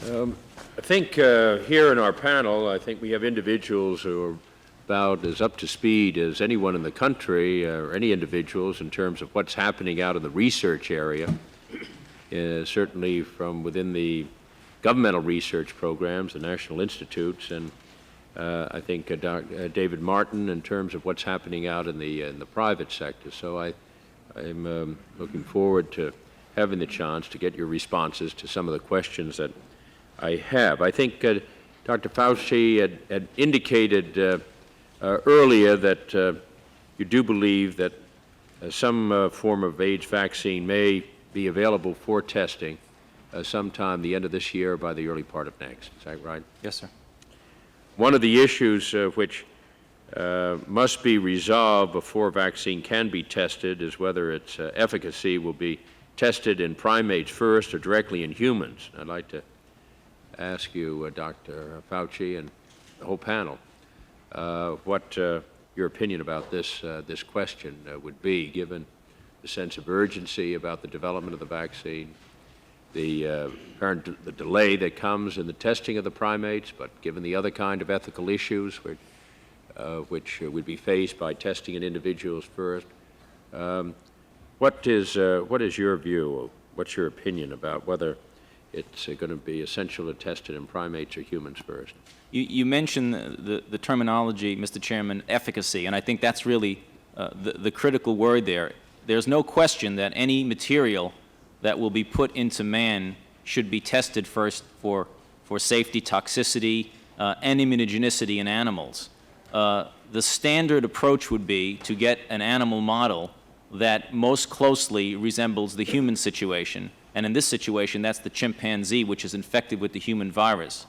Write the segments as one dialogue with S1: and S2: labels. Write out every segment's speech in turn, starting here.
S1: I think here in our panel, I think we have individuals who are about as up to speed as anyone in the country, or any individuals, in terms of what's happening out in the research area, certainly from within the governmental research programs, the national institutes, and I think David Martin in terms of what's happening out in the private sector. So I'm looking forward to having the chance to get your responses to some of the questions that I have. I think Dr. Fauci had indicated earlier that you do believe that some form of AIDS vaccine may be available for testing sometime the end of this year or by the early part of next. Is that right?
S2: Yes, sir.
S1: One of the issues which must be resolved before vaccine can be tested is whether its efficacy will be tested in primates first or directly in humans. I'd like to ask you, Dr. Fauci, and the whole panel, what your opinion about this question would be, given the sense of urgency about the development of the vaccine, the delay that comes in the testing of the primates, but given the other kind of ethical issues which would be faced by testing in individuals first. What is your view? What's your opinion about whether it's going to be essential to test it in primates or humans first?
S2: You mentioned the terminology, Mr. Chairman, efficacy, and I think that's really the critical word there. There's no question that any material that will be put into man should be tested first for safety, toxicity, and immunogenicity in animals. The standard approach would be to get an animal model that most closely resembles the human situation. And in this situation, that's the chimpanzee, which is infected with the human virus.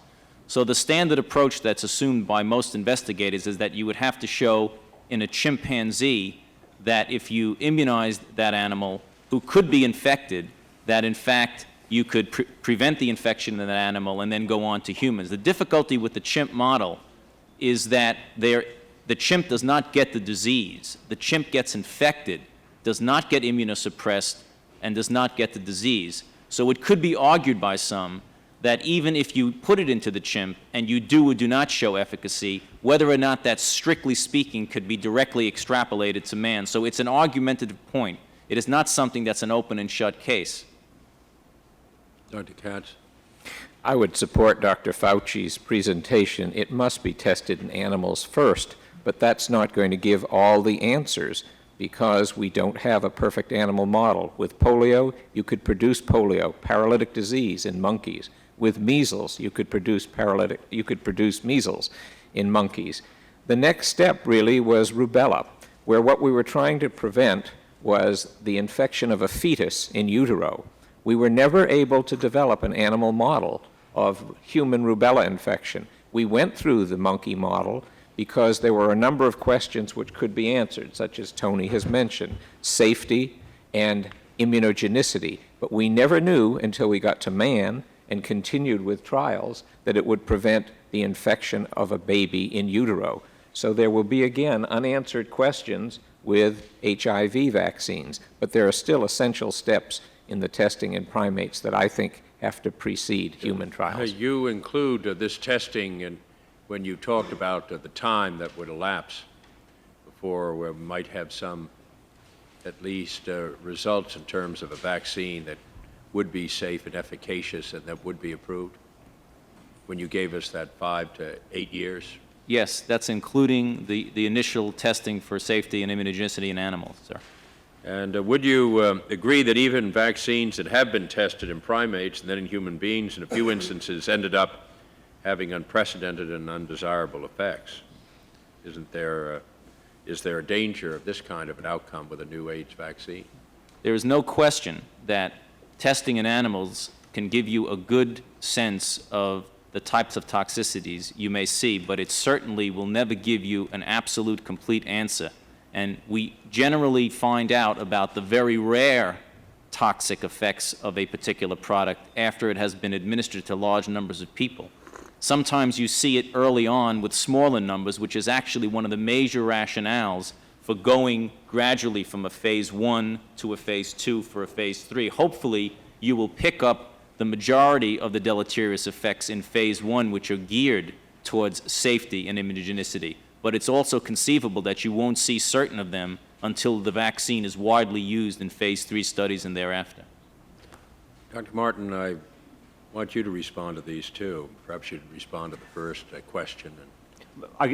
S2: So the standard approach that's assumed by most investigators is that you would have to show in a chimpanzee that if you immunized that animal who could be infected, that in fact you could prevent the infection in that animal and then go on to humans. The difficulty with the chimp model is that the chimp does not get the disease. The chimp gets infected, does not get immunosuppressed, and does not get the disease. So it could be argued by some that even if you put it into the chimp and you do or do not show efficacy, whether or not that, strictly speaking, could be directly extrapolated to man. So it's an argumentative point. It is not something that's an open and shut case.
S1: Dr. Katz?
S3: I would support Dr. Fauci's presentation. It must be tested in animals first, but that's not going to give all the answers because we don't have a perfect animal model. With polio, you could produce polio, paralytic disease, in monkeys. With measles, you could produce measles in monkeys. The next step really was rubella, where what we were trying to prevent was the infection of a fetus in utero. We were never able to develop an animal model of human rubella infection. We went through the monkey model because there were a number of questions which could be answered, such as Tony has mentioned, safety and immunogenicity. But we never knew until we got to man and continued with trials that it would prevent the infection of a baby in utero. So there will be, again, unanswered questions with HIV vaccines, but there are still essential steps in the testing in primates that I think have to precede human trials.
S1: You include this testing and when you talked about the time that would elapse before we might have some, at least, results in terms of a vaccine that would be safe and efficacious and that would be approved, when you gave us that 5 to 8 years?
S2: Yes, that's including the initial testing for safety and immunogenicity in animals, sir.
S1: And would you agree that even vaccines that have been tested in primates and then in human beings in a few instances ended up having unprecedented and undesirable effects? Is there a danger of this kind of an outcome with a new AIDS vaccine?
S2: There is no question that testing in animals can give you a good sense of the types of toxicities you may see, but it certainly will never give you an absolute complete answer. And we generally find out about the very rare toxic effects of a particular product after it has been administered to large numbers of people. Sometimes you see it early on with smaller numbers, which is actually one of the major rationales for going gradually from a phase 1 to a phase 2 for a phase 3. Hopefully, you will pick up the majority of the deleterious effects in phase 1, which are geared towards safety and immunogenicity. But it's also conceivable that you won't see certain of them until the vaccine is widely used in phase 3 studies and thereafter.
S1: Dr. Martin, I want you to respond to these too. Perhaps you'd respond to the first question.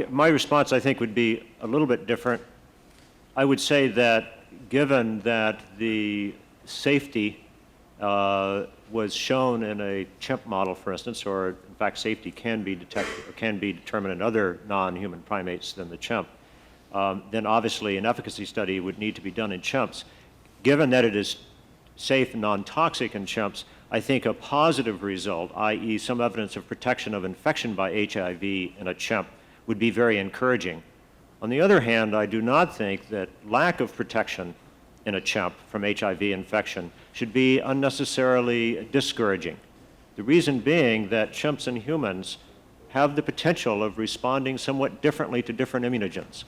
S4: My response, I think, would be a little bit different. I would say that given that the safety was shown in a chimp model, for instance, or in fact safety can be detected or can be determined in other non-human primates than the chimp, then obviously an efficacy study would need to be done in chimps. Given that it is safe and non-toxic in chimps, I think a positive result, i.e. some evidence of protection of infection by HIV in a chimp, would be very encouraging. On the other hand, I do not think that lack of protection in a chimp from HIV infection should be unnecessarily discouraging. The reason being that chimps and humans have the potential of responding somewhat differently to different immunogens.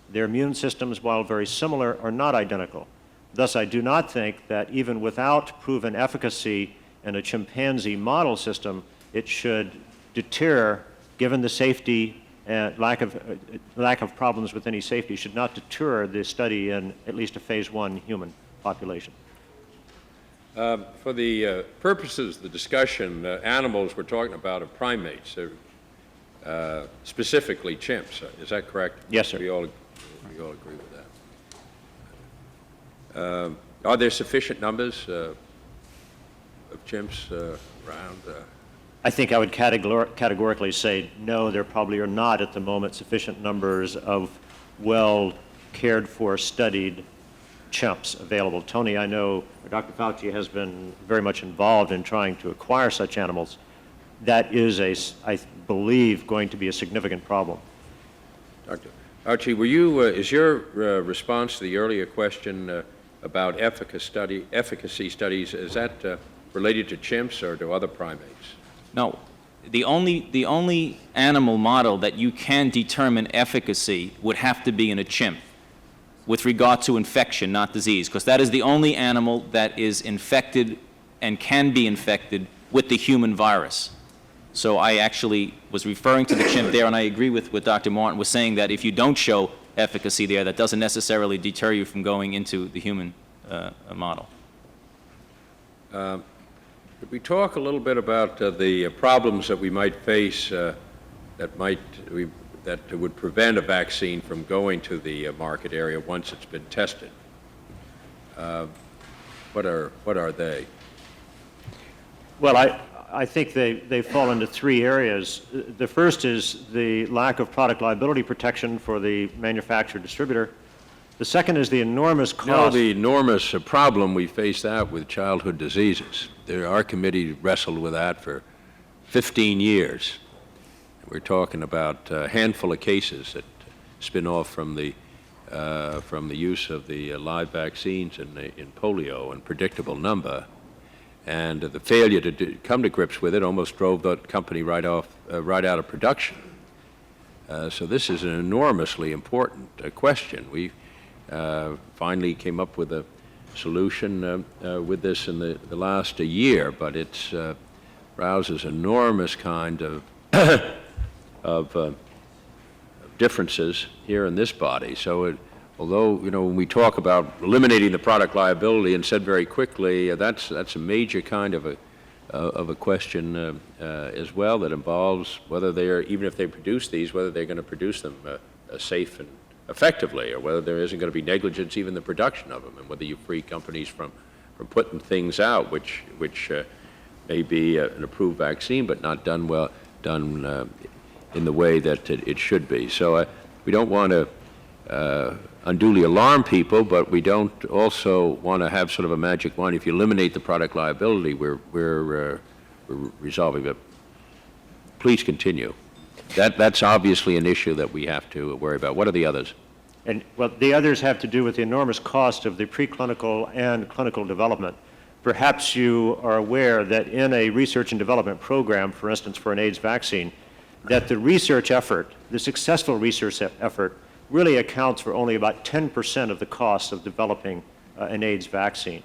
S4: Their immune systems, while very similar, are not identical. Thus, I do not think that even without proven efficacy in a chimpanzee model system, it should deter, given the safety and lack of problems with any safety, should not deter the study in at least a phase 1 human population.
S1: For the purposes of the discussion, animals we're talking about are primates, specifically chimps. Is that correct?
S4: Yes, sir.
S1: We all agree with that. Are there sufficient numbers of chimps around?
S4: I think I would categorically say no, there probably are not at the moment sufficient numbers of well cared for, studied chimps available. Tony, I know Dr. Fauci has been very much involved in trying to acquire such animals. That is, I believe, going to be a significant problem.
S1: Dr. Fauci, is your response to the earlier question about efficacy studies, is that related to chimps or to other primates?
S2: No. The only animal model that you can determine efficacy would have to be in a chimp with regard to infection, not disease, because that is the only animal that is infected and can be infected with the human virus. So I actually was referring to the chimp there, and I agree with what Dr. Martin was saying, that if you don't show efficacy there, that doesn't necessarily deter you from going into the human model.
S1: Could we talk a little bit about the problems that we might face that would prevent a vaccine from going to the market area once it's been tested? What are they?
S4: Well, I think they fall into 3 areas. The first is the lack of product liability protection for the manufacturer distributor. The second is the enormous cost.
S1: No, the enormous problem we face that with childhood diseases. Our committee wrestled with that for 15 years. We're talking about a handful of cases that spin off from the use of the live vaccines in polio, in predictable number. And the failure to come to grips with it almost drove the company right out of production. So this is an enormously important question. We finally came up with a solution with this in the last year, but it rouses enormous kind of differences here in this body. So although, when we talk about eliminating the product liability and said very quickly, that's a major kind of a question as well that involves whether even if they produce these, whether they're going to produce them safe and effectively, or whether there isn't going to be negligence even in the production of them, and whether you free companies from putting things out which may be an approved vaccine but not done in the way that it should be. So we don't want to unduly alarm people, but we don't also want to have sort of a magic wand. If you eliminate the product liability, we're resolving it. Please continue. That's obviously an issue that we have to worry about. What are the others?
S4: And well, the others have to do with the enormous cost of the preclinical and clinical development. Perhaps you are aware that in a research and development program, for instance, for an AIDS vaccine, that the research effort, the successful research effort, really accounts for only about 10% of the cost of developing an AIDS vaccine.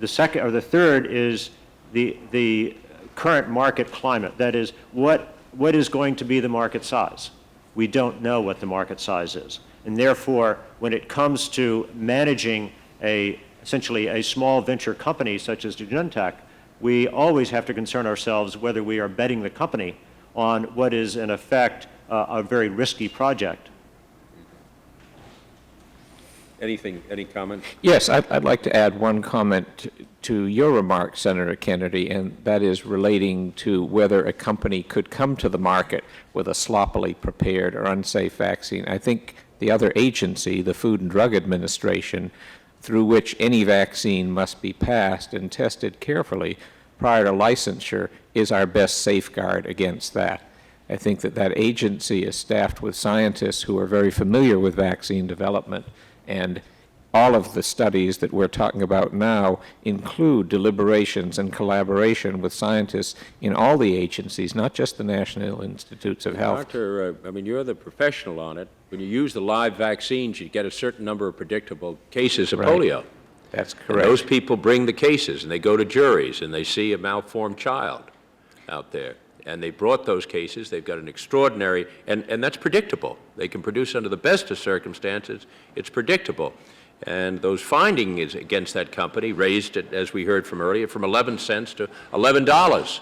S4: The third is the current market climate. That is, what is going to be the market size? We don't know what the market size is. And therefore, when it comes to managing essentially a small venture company such as Genentech, we always have to concern ourselves whether we are betting the company on what is, in effect, a very risky project.
S1: Any comment?
S3: Yes, I'd like to add one comment to your remark, Senator Kennedy, and that is relating to whether a company could come to the market with a sloppily prepared or unsafe vaccine. I think the other agency, the Food and Drug Administration, through which any vaccine must be passed and tested carefully prior to licensure, is our best safeguard against that. I think that agency is staffed with scientists who are very familiar with vaccine development, and all of the studies that we're talking about now include deliberations and collaboration with scientists in all the agencies, not just the National Institutes of Health.
S1: Doctor, I mean, you're the professional on it. When you use the live vaccines, you get a certain number of predictable cases of polio.
S3: That's
S1: And
S3: correct.
S1: those people bring the cases, and they go to juries, and they see a malformed child out there. And they brought those cases. They've got an extraordinary, and that's predictable. They can produce under the best of circumstances. It's predictable. And those findings against that company raised it, as we heard from earlier, from 11 cents to $11,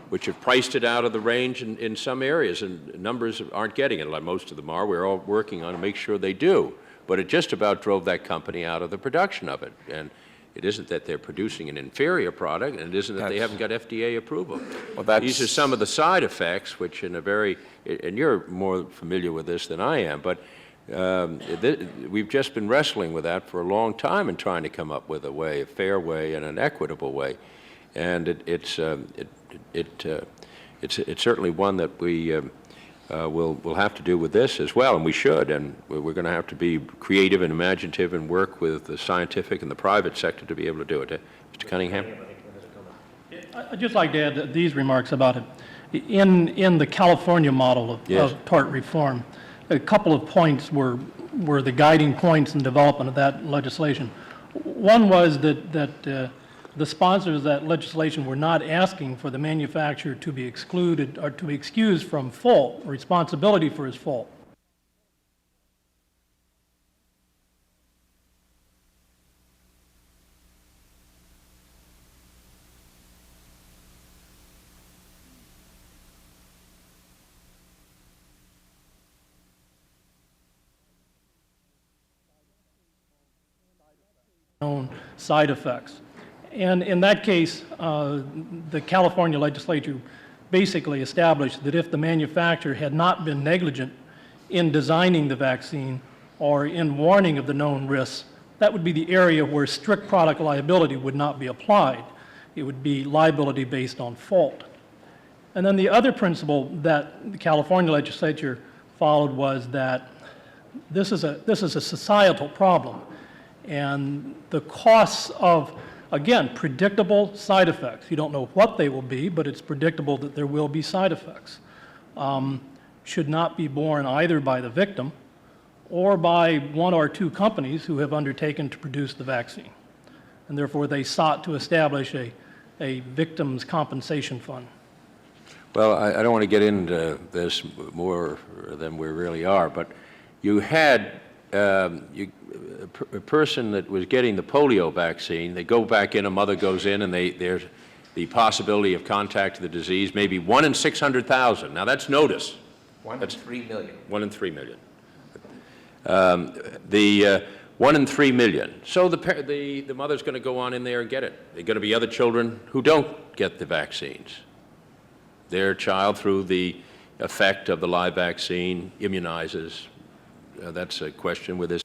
S1: which have priced it out of the range in some areas, and numbers aren't getting it, like most of them are. We're all working on to make sure they do. But it just about drove that company out of the production of it. And it isn't that they're producing an inferior product, and it isn't that they haven't got FDA approval.
S3: Well,
S1: these are some of the side effects, which in a very, and you're more familiar with this than I am, but we've just been wrestling with that for a long time and trying to come up with a way, a fair way and an equitable way. And it's certainly one that we we'll have to do with this as well, and we should, and we're going to have to be creative and imaginative and work with the scientific and the private sector to be able to do it. Mr. Cunningham?
S5: I'd just like to add these remarks about it. In the California model of tort reform, a couple of points were the guiding points in development of that legislation. One was that the sponsors of that legislation were not asking for the manufacturer to be excluded or to be excused from fault, responsibility for his fault. Known side effects. And in that case, the California legislature basically established that if the manufacturer had not been negligent in designing the vaccine or in warning of the known risks, that would be the area where strict product liability would not be applied. It would be liability based on fault. And then the other principle that the California legislature followed was that this is a societal problem, and the costs of, again, predictable side effects. You don't know what they will be, but it's predictable that there will be side effects. Should not be borne either by the victim or by one or two companies who have undertaken to produce the vaccine. And therefore, they sought to establish a victim's compensation fund.
S1: Well, I don't want to get into this more than we really are, but you had a person that was getting the polio vaccine. They go back in, a mother goes in, and there's the possibility of contacting the disease, maybe 1 in 600,000. Now that's notice.
S3: 1 in 3 million.
S1: 1 in 3 million. 1 in 3 million. So the mother's going to go on in there and get it. There are going to be other children who don't get the vaccines. Their child, through the effect of the live vaccine, immunizes. That's a question with this.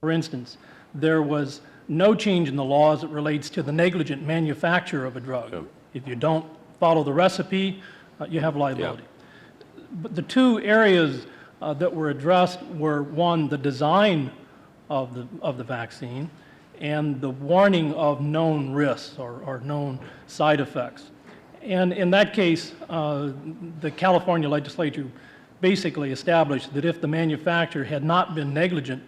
S5: For instance, there was no change in the laws that relates to the negligent manufacture of a drug.
S1: Sure.
S5: If you don't follow the recipe, you have liability. Yeah. But the two areas that were addressed were, one, the design of the vaccine, and the warning of known risks or known side effects. And in that case, the California legislature basically established that if the manufacturer had not been negligent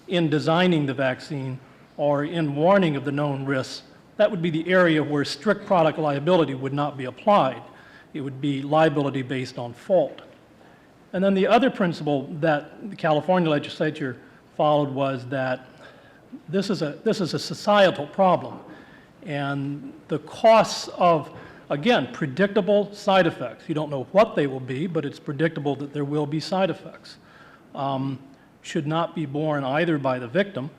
S5: in designing the vaccine or in warning of the known risks, that would be the area where strict product liability would not be applied. It would be liability based on fault. And then the other principle that the California legislature followed was that this is a societal problem, and the costs of, again, predictable side effects. You don't know what they will be, but it's predictable that there will be side effects. Should not be borne either by the victim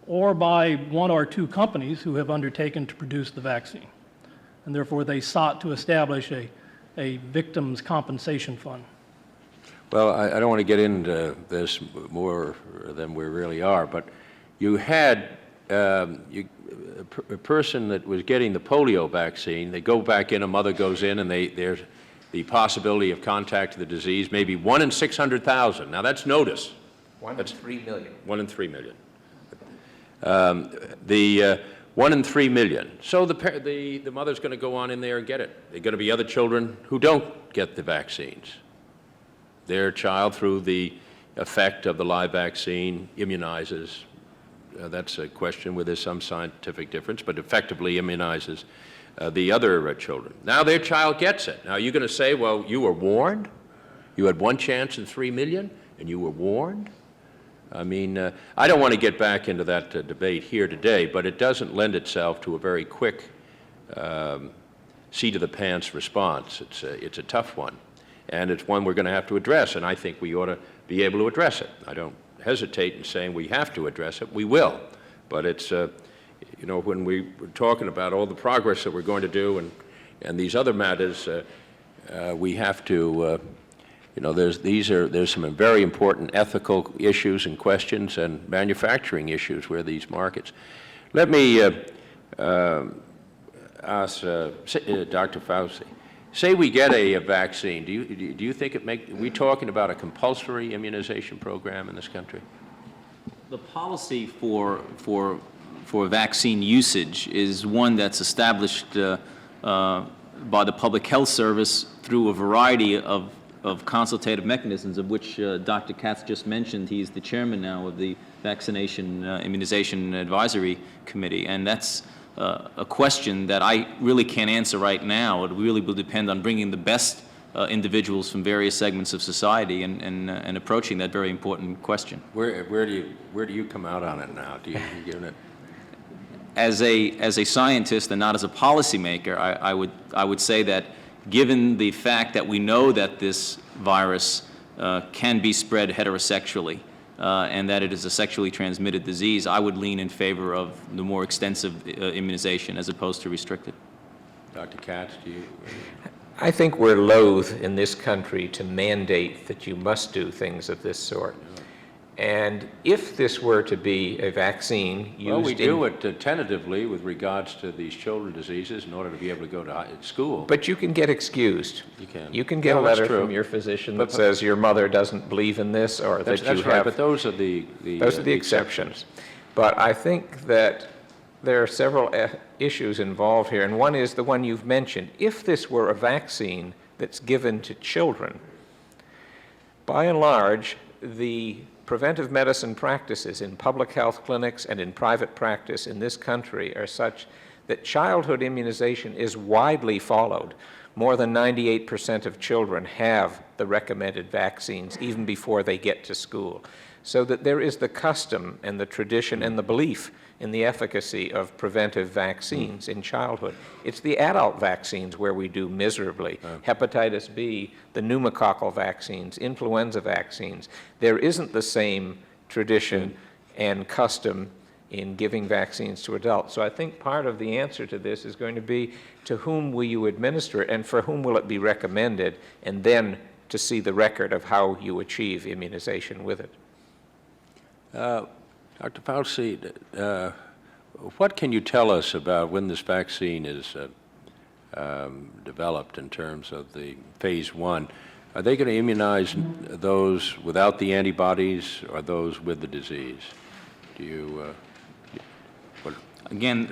S5: or by one or two companies who have undertaken to produce the vaccine. And therefore, they sought to establish a victim's compensation fund.
S1: Well, I don't want to get into this more than we really are, but you had a person that was getting the polio vaccine. They go back in, a mother goes in, and there's the possibility of contact to the disease, maybe 1 in 600,000. Now, that's notice.
S3: 1 in 3 million.
S1: 1 in 3 million. 1 in 3 million. So the mother's going to go on in there and get it. There are going to be other children who don't get the vaccines. Their child, through the effect of the live vaccine, immunizes. That's a question where there's some scientific difference, but effectively immunizes the other children. Now their child gets it. Now you're going to say, well, you were warned? You had 1 chance in 3 million, and you were warned? I mean, I don't want to get back into that debate here today, but it doesn't lend itself to a very quick seat-of-the-pants response. It's a tough one, and it's one we're going to have to address, and I think we ought to be able to address it. I don't hesitate in saying we have to address it. We will, but it's, you know, when we were talking about all the progress that we're going to do and these other matters, we have to, you know, there's some very important ethical issues and questions and manufacturing issues where these markets. Let me ask Dr. Fauci. Say we get a vaccine. Do you think are we talking about a compulsory immunization program in this country?
S2: The policy for vaccine usage is one that's established by the Public Health Service through a variety of consultative mechanisms, of which Dr. Katz just mentioned. He's the chairman now of the Vaccination Immunization Advisory Committee, and that's a question that I really can't answer right now. It really will depend on bringing the best individuals from various segments of society and approaching that very important question.
S1: Where do you come out on it now? Do you give it?
S2: As a scientist and not as a policymaker, I would say that given the fact that we know that this virus can be spread heterosexually and that it is a sexually transmitted disease, I would lean in favor of the more extensive immunization as opposed to restricted.
S1: Dr. Katz, do you?
S3: I think we're loath in this country to mandate that you must do things of this sort. And if this were to be a vaccine used
S1: well, we do it tentatively with regards to these children diseases in order to be able to go to school.
S3: But you can get excused.
S1: You can.
S3: You can get a letter from your physician that says your mother doesn't believe in this, or that you have.
S1: That's right, but those are the
S3: exceptions. But I think that there are several issues involved here, and one is the one you've mentioned. If this were a vaccine that's given to children, by and large, the preventive medicine practices in public health clinics and in private practice in this country are such that childhood immunization is widely followed. More than 98% of children have the recommended vaccines even before they get to school. So that there is the custom and the tradition and the belief in the efficacy of preventive vaccines in childhood. It's the adult vaccines where we do miserably. Hepatitis B, the pneumococcal vaccines, influenza vaccines. There isn't the same tradition and custom in giving vaccines to adults. So I think part of the answer to this is going to be to whom will you administer it and for whom will it be recommended, and then to see the record of how you achieve immunization with it.
S1: Dr. Fauci, what can you tell us about when this vaccine is developed in terms of the phase 1? Are they going to immunize those without the antibodies or those with the disease? Do you?
S2: Again,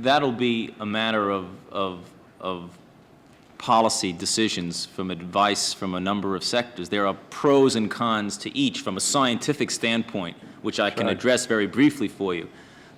S2: that'll be a matter of policy decisions from advice from a number of sectors. There are pros and cons to each from a scientific standpoint, which I can address very briefly for you.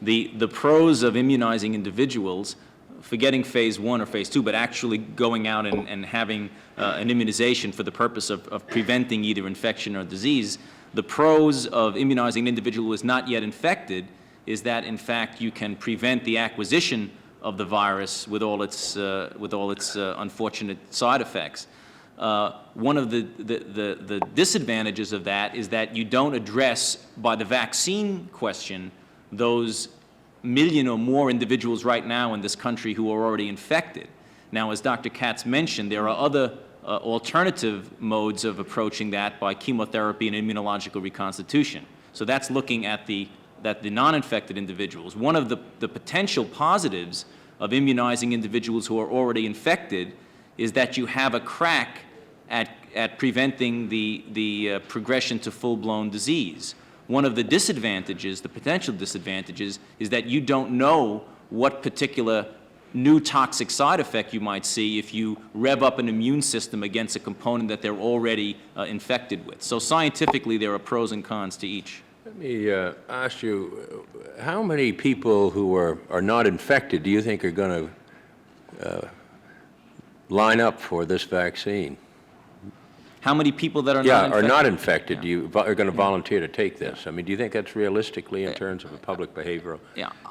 S2: The pros of immunizing individuals, forgetting phase 1 or phase 2, but actually going out and having an immunization for the purpose of preventing either infection or disease, the pros of immunizing an individual who is not yet infected is that, in fact, you can prevent the acquisition of the virus with all its unfortunate side effects. One of the disadvantages of that is that you don't address, by the vaccine question, those million or more individuals right now in this country who are already infected. Now, as Dr. Katz mentioned, there are other alternative modes of approaching that by chemotherapy and immunological reconstitution. So that's looking at the non-infected individuals. One of the potential positives of immunizing individuals who are already infected is that you have a crack at preventing the progression to full-blown disease. One of the disadvantages, the potential disadvantages, is that you don't know what particular new toxic side effect you might see if you rev up an immune system against a component that they're already infected with. So scientifically, there are pros and cons to each.
S1: Let me ask you, how many people who are not infected do you think are going to line up for this vaccine?
S2: How many people that are
S1: Yeah,
S2: not infected?
S1: are not infected are going to volunteer to take this? I mean, do you think that's realistically in terms of a public behavioral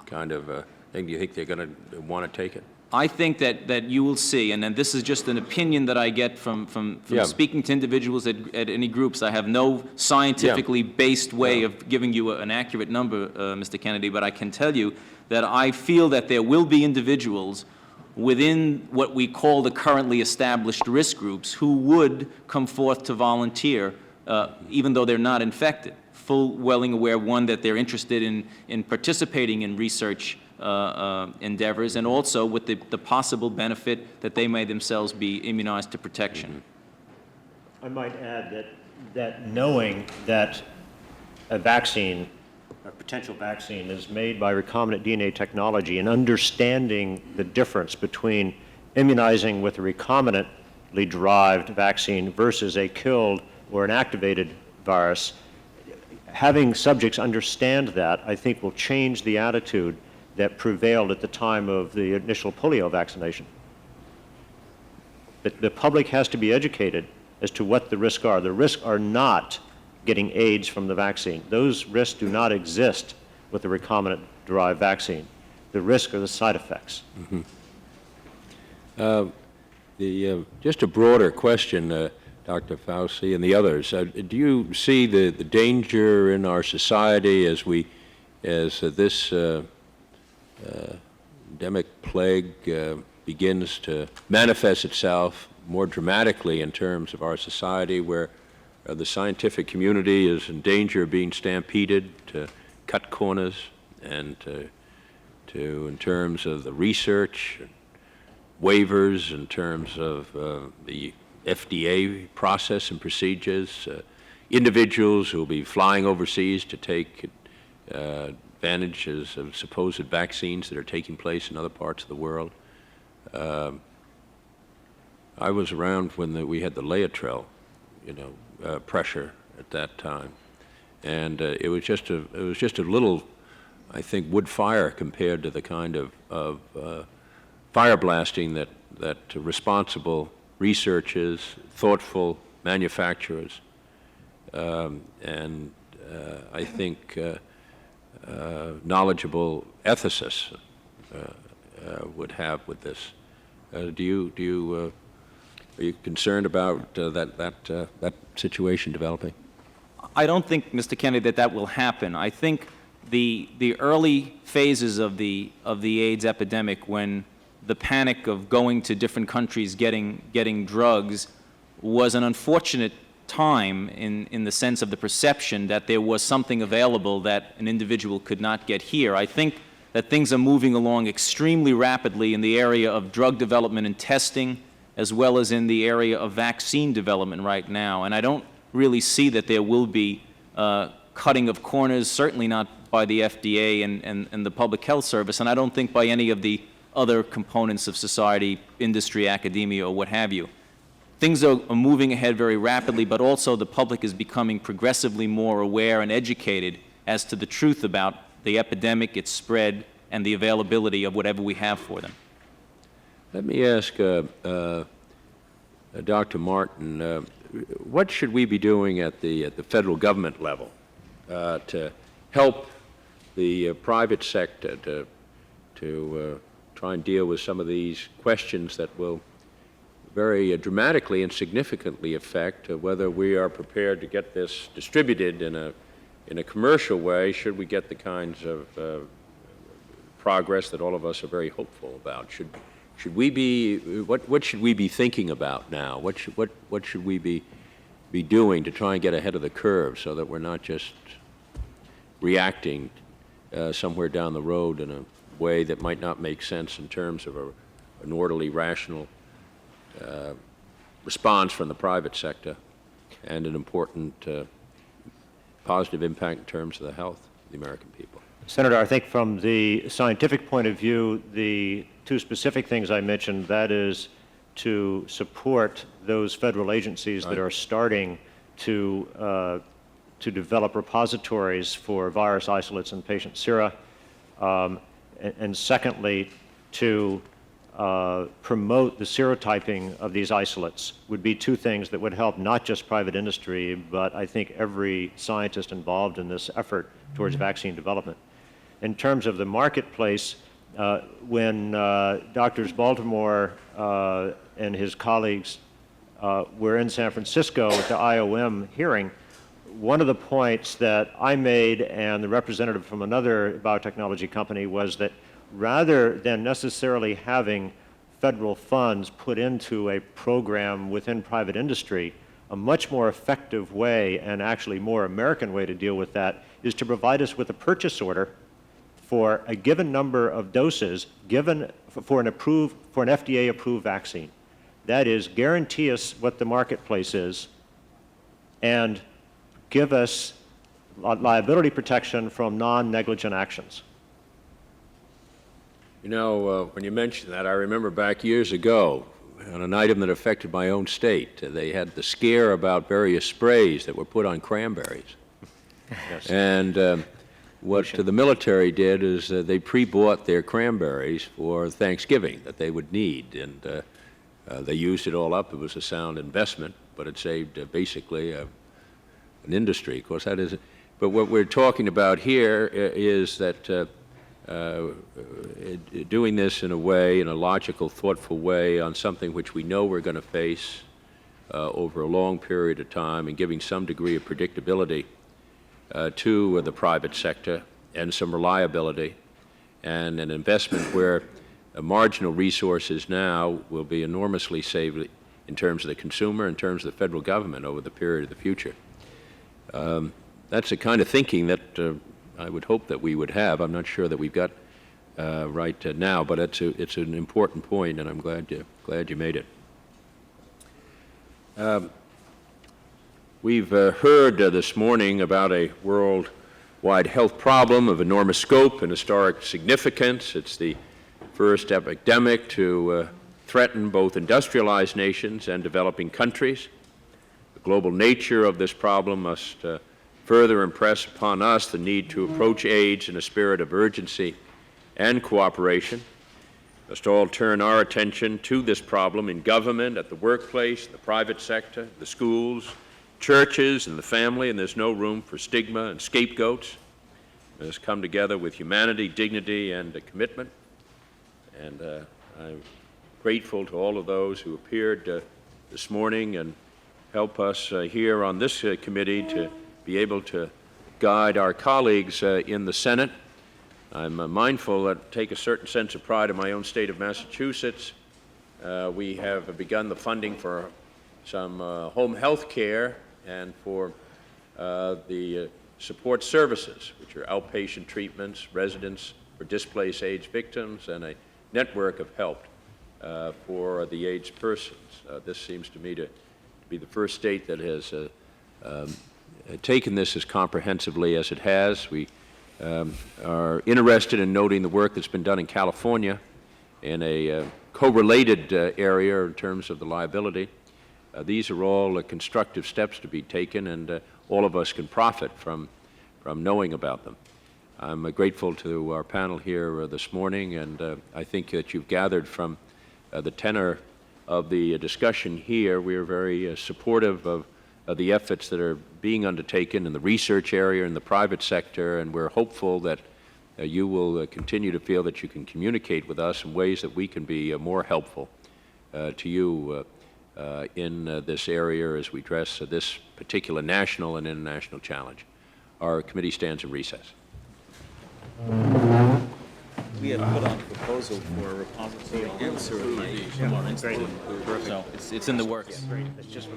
S1: kind of thing? Do you think they're going to want to take it?
S2: I think that you will see, and then this is just an opinion that I get from speaking to individuals at any groups. I have no scientifically based way of giving you an accurate number, Mr. Kennedy, but I can tell you that I feel that there will be individuals within what we call the currently established risk groups who would come forth to volunteer, even though they're not infected, full well aware, one, that they're interested in participating in research endeavors, and also with the possible benefit that they may themselves be immunized to protection.
S4: I might add that knowing that a vaccine, a potential vaccine, is made by recombinant DNA technology, and understanding the difference between immunizing with a recombinantly derived vaccine versus a killed or an activated virus, having subjects understand that, I think, will change the attitude that prevailed at the time of the initial polio vaccination. The public has to be educated as to what the risks are. The risks are not getting AIDS from the vaccine. Those risks do not exist with the recombinant-derived vaccine. The risk are the side effects.
S1: Mm-hmm. Just a broader question, Dr. Fauci and the others. Do you see the danger in our society as this endemic plague begins to manifest itself more dramatically in terms of our society, where the scientific community is in danger of being stampeded to cut corners, and in terms of the research, waivers, in terms of the FDA process and procedures, individuals who will be flying overseas to take advantages of supposed vaccines that are taking place in other parts of the world. I was around when we had the Laetrile, pressure at that time, and it was just a little, I think, wood fire compared to the kind of fire blasting that responsible researchers, thoughtful manufacturers, and I think knowledgeable ethicists would have with this. Are you concerned about that situation developing?
S2: I don't think, Mr. Kennedy, that will happen. I think the early phases of the AIDS epidemic, when the panic of going to different countries getting drugs, was an unfortunate time in the sense of the perception that there was something available that an individual could not get here. I think that things are moving along extremely rapidly in the area of drug development and testing, as well as in the area of vaccine development right now. And I don't really see that there will be cutting of corners, certainly not by the FDA and the Public Health Service, and I don't think by any of the other components of society, industry, academia, or what have you. Things are moving ahead very rapidly, but also the public is becoming progressively more aware and educated as to the truth about the epidemic, its spread, and the availability of whatever we have for them.
S1: Let me ask Dr. Martin, what should we be doing at the federal government level to help the private sector to try and deal with some of these questions that will very dramatically and significantly affect whether we are prepared to get this distributed in a commercial way, should we get the kinds of progress that all of us are very hopeful about? Should we be, what should we be thinking about now? What should we be doing to try and get ahead of the curve so that we're not just reacting somewhere down the road in a way that might not make sense in terms of an orderly, rational response from the private sector and an important positive impact in terms of the health of the American people?
S4: Senator, I think from the scientific point of view, the two specific things I mentioned, that is to support those federal agencies that are starting to develop repositories for virus isolates and patient sera, and secondly, to promote the serotyping of these isolates would be two things that would help not just private industry, but I think every scientist involved in this effort towards vaccine development. In terms of the marketplace, when Drs. Baltimore and his colleagues were in San Francisco at the IOM hearing, one of the points that I made and the representative from another biotechnology company was that rather than necessarily having federal funds put into a program within private industry, a much more effective way and actually more American way to deal with that is to provide us with a purchase order for a given number of doses given for an FDA-approved vaccine. That is, guarantee us what the marketplace is and give us liability protection from non-negligent actions.
S1: You know, when you mentioned that, I remember back years ago on an item that affected my own state. They had the scare about various sprays that were put on cranberries.
S4: Yes.
S1: And what the military did is they pre-bought their cranberries for Thanksgiving that they would need, and they used it all up. It was a sound investment, but it saved basically an industry. Of course, that is. But what we're talking about here is that doing this in a way, in a logical, thoughtful way, on something which we know we're going to face over a long period of time, and giving some degree of predictability to the private sector and some reliability, and an investment where marginal resources now will be enormously saved in terms of the consumer, in terms of the federal government over the period of the future. That's the kind of thinking that I would hope that we would have. I'm not sure that we've got right now, but it's an important point, and I'm glad you made it. We've heard this morning about a worldwide health problem of enormous scope and historic significance. It's the first epidemic to threaten both industrialized nations and developing countries. The global nature of this problem must further impress upon us the need to approach AIDS in a spirit of urgency and cooperation. We must all turn our attention to this problem in government, at the workplace, the private sector, the schools, churches, and the family, and there's no room for stigma and scapegoats. Let us come together with humanity, dignity, and a commitment. And I'm grateful to all of those who appeared this morning and help us here on this committee to be able to guide our colleagues in the Senate. I'm mindful that take a certain sense of pride in my own state of Massachusetts. We have begun the funding for some home health care and for the support services, which are outpatient treatments, residence for displaced AIDS victims, and a network of help for the AIDS persons. This seems to me to be the first state that has taken this as comprehensively as it has. We are interested in noting the work that's been done in California in a co-related area in terms of the liability. These are all constructive steps to be taken, and all of us can profit from knowing about them. I'm grateful to our panel here this morning, and I think that you've gathered from the tenor of the discussion here, we are very supportive of the efforts that are being undertaken in the research area and the private sector, and we're hopeful that you will continue to feel that you can communicate with us in ways that we can be more helpful to you in this area as we address this particular national and international challenge. Our committee stands in recess.
S2: We have put on a proposal for a repository on the sewer. So it's in the works.
S4: It's just.